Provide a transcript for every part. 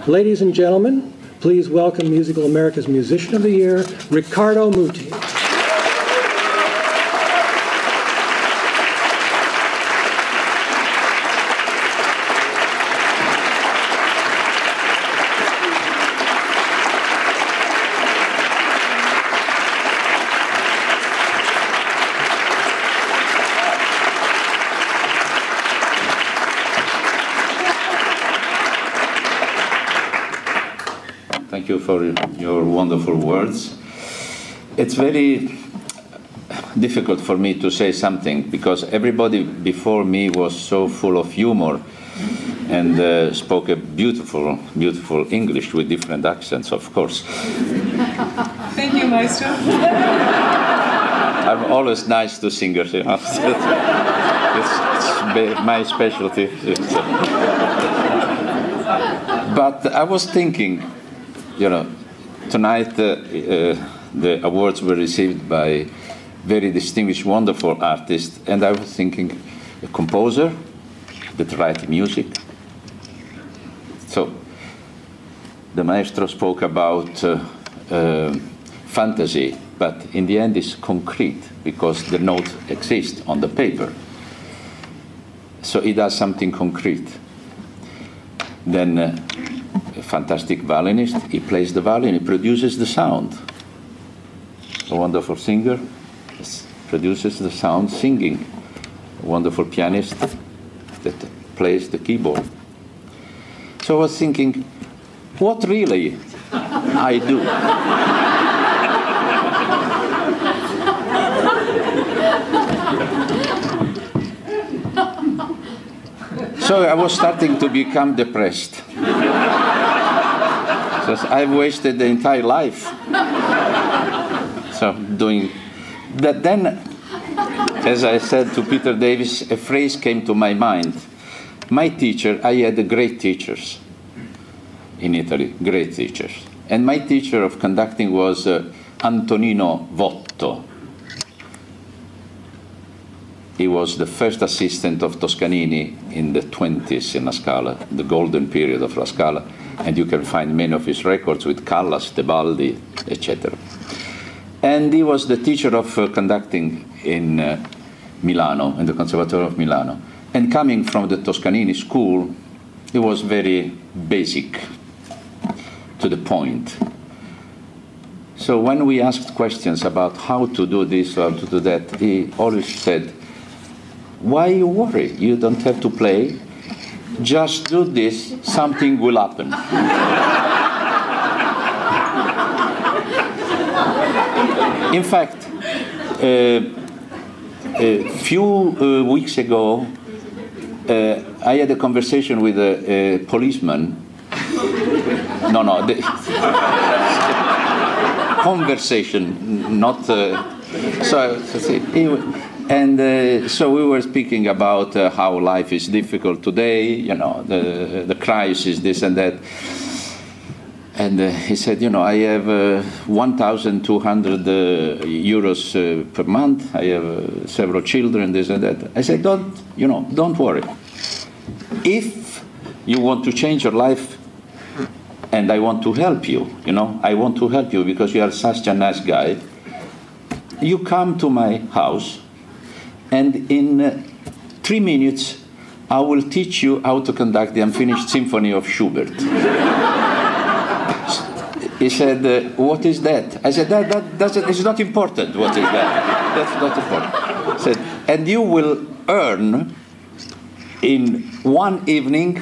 Ladies and gentlemen, please welcome Musical America's Musician of the Year, Riccardo Muti. Thank you for your wonderful words. It's very difficult for me to say something because everybody before me was so full of humor and spoke a beautiful, beautiful English with different accents, of course. Thank you, Maestro. I'm always nice to singers. You know? It's my specialty. But I was thinking, you know, tonight the awards were received by very distinguished, wonderful artists, and I was thinking, a composer that writes music. So the maestro spoke about fantasy, but in the end it's concrete because the note exists on the paper. So he does something concrete. Then a fantastic violinist, he plays the violin, he produces the sound. A wonderful singer produces the sound singing. A wonderful pianist that plays the keyboard. So I was thinking, what really I do? So I was starting to become depressed. I've wasted the entire life. So doing that. Then, as I said to Peter Davis, a phrase came to my mind. My teacher, I had great teachers in Italy, great teachers. And my teacher of conducting was Antonino Votto. He was the first assistant of Toscanini in the 20s in La Scala, the golden period of La Scala. And you can find many of his records with Callas, Tebaldi, etc. And he was the teacher of conducting in Milano, in the Conservatory of Milano. And coming from the Toscanini school, he was very basic, to the point. So when we asked questions about how to do this or how to do that, he always said, why you worry? You don't have to play. Just do this, something will happen. In fact, a few weeks ago, I had a conversation with a policeman. Conversation, not. So we were speaking about how life is difficult today, you know, the crisis, this and that. And he said, you know, I have 1,200 euros per month. I have several children, this and that. I said, don't worry. If you want to change your life, and I want to help you, you know, I want to help you because you are such a nice guy. You come to my house. And in 3 minutes, I will teach you how to conduct the Unfinished Symphony of Schubert. He said, what is that? I said, it's not important, what is that? That's not important. He said, and you will earn in one evening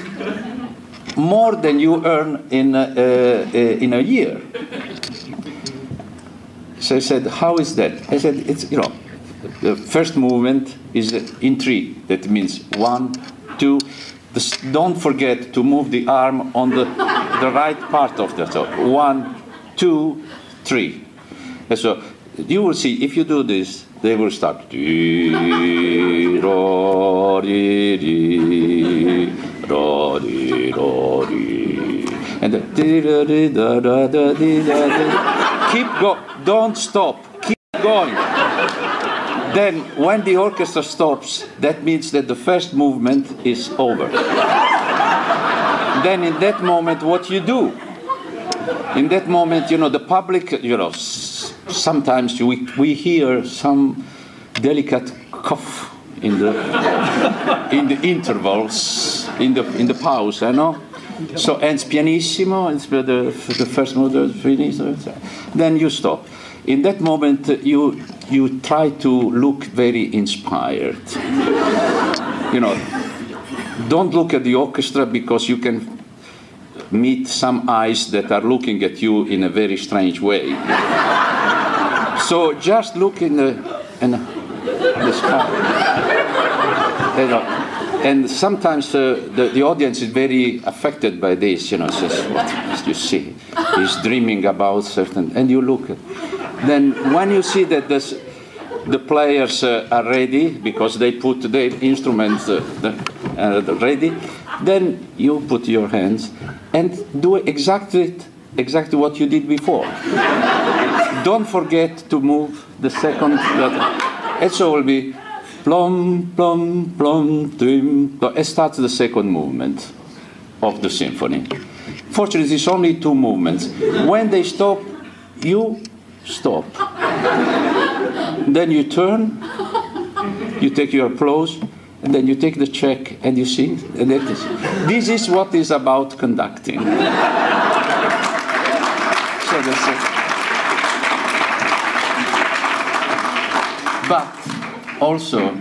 more than you earn in a year. So I said, how is that? I said, it's, you know, the first movement is in 3. That means 1, 2. Don't forget to move the arm on the right part of the top. 1, 2, 3. And so you will see, if you do this, they will start. And keep going. Don't stop. Keep going. Then, when the orchestra stops, that means that the first movement is over. then in that moment, what you do? In that moment, you know, the public, you know, sometimes we hear some delicate cough in the intervals, in the pause, you know. So ends pianissimo, and the first movement finished. Then you stop. In that moment, you try to look very inspired. You know, don't look at the orchestra because you can meet some eyes that are looking at you in a very strange way. So just look in the sky. You know, and sometimes the audience is very affected by this. You know, says, "What you see? He's dreaming about certain," and you look at. Then when you see that the players are ready because they put their instruments ready, then you put your hands and do exactly what you did before. Don't forget to move the second letter. And so it will be plum, plum, plum, tim. It starts the second movement of the symphony. Fortunately, it's only two movements. When they stop, you stop. Then you turn, you take your applause, and then you take the check and you sing. And this is what is about conducting. So that's it. But also,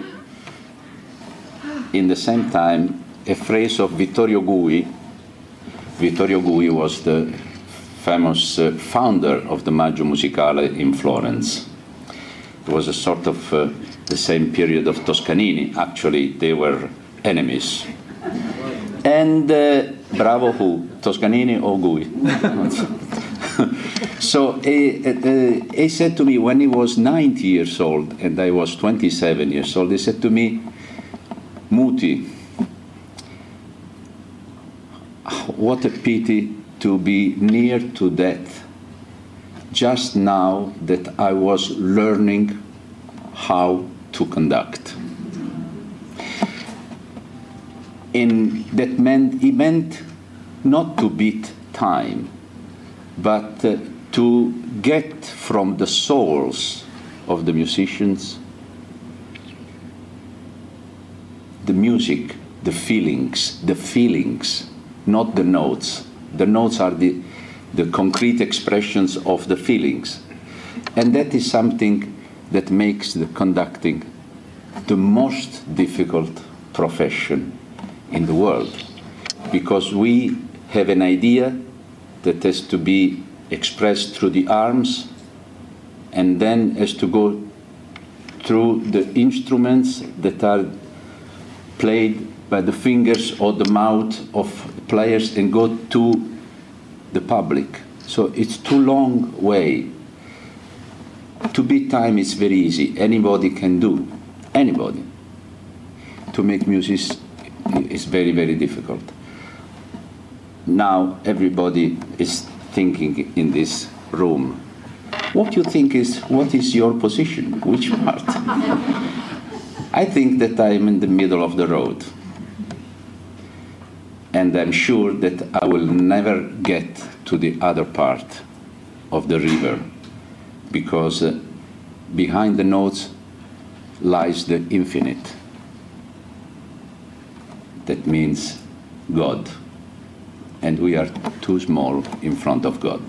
in the same time, a phrase of Vittorio Gui. Vittorio Gui was the famous founder of the Maggio Musicale in Florence. It was a sort of the same period of Toscanini. Actually, they were enemies. And bravo who? Toscanini or Gui? So he said to me when he was 90 years old and I was 27 years old, he said to me, Muti, what a pity to be near to death just now that I was learning how to conduct. And that meant, he meant not to beat time, but to get from the souls of the musicians the music, the feelings, not the notes. The notes are the concrete expressions of the feelings. And that is something that makes the conducting the most difficult profession in the world. Because we have an idea that has to be expressed through the arms and then has to go through the instruments that are played by the fingers or the mouth of players and go to the public. So it's too long way. To beat time is very easy. Anybody can do. Anybody. To make music is very, very difficult. Now everybody is thinking in this room, what is your position? Which part? I think that I'm in the middle of the road. And I'm sure that I will never get to the other part of the river, because behind the notes lies the infinite. That means God. And we are too small in front of God.